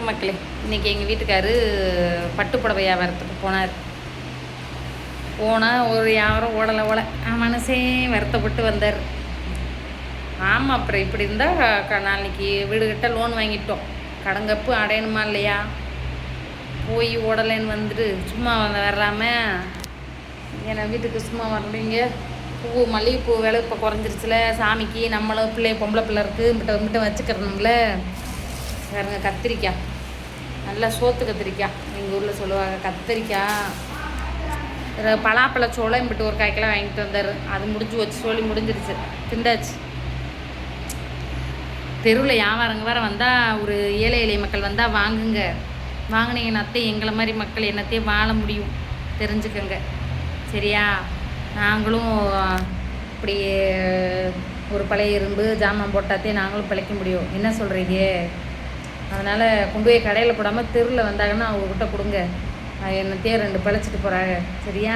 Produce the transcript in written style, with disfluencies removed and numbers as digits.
வணக்கம் மக்களே. இன்றைக்கி எங்கள் வீட்டுக்காரு பட்டு புடவை வியாபாரத்துக்கு போனால் ஒரு வியாபாரம் ஓடலை மனசே வருத்தப்பட்டு வந்தார். ஆமாம், அப்புறம் இப்படி இருந்தால் நாளைக்கு வீடுகிட்ட லோன் வாங்கிட்டோம், கடங்கப்பு அடையணுமா இல்லையா? போய் ஓடலைன்னு வந்துட்டு சும்மா வராமல் ஏன்னா வீட்டுக்கு சும்மா வரலீங்க. பூ மல்லிகைப்பூ விலை இப்போ குறைஞ்சிருச்சுல, சாமிக்கு நம்மளும் பொம்பளை பிள்ளை இருக்குது மிட்ட வச்சுக்கிறணும்ல. பாருங்க, கத்திரிக்காய் நல்லா சோத்து கத்திரிக்காய் எங்கள் ஊரில் சொல்லுவாங்க. கத்திரிக்காய் பலாப்பழ சோளம் இப்படி ஒரு காய்க்கெல்லாம் வாங்கிட்டு வந்தார். அது முடிஞ்சு வச்சு சொல்லி முடிஞ்சிருச்சு, திண்டாச்சு. தெருவில் வியாபாரங்க வேறு வந்தால் ஒரு ஏழை எளிய மக்கள் வந்தால் வாங்குங்க. வாங்கினீங்கன்னாத்தே எங்களை மாதிரி மக்கள் என்னத்தையும் வாழ முடியும், தெரிஞ்சுக்கோங்க சரியா? நாங்களும் இப்படி ஒரு பழைய இரும்பு ஜாமான் போட்டாத்தே நாங்களும் பிழைக்க முடியும். என்ன சொல்கிறீங்க? அதனால் கொண்டு போய் கடையில் போடாமல் தெருவில் வந்தாங்கன்னா அவங்கக்கிட்ட கொடுங்க. என்னத்தையே 2 பிழைச்சிட்டு போகிறாங்க சரியா?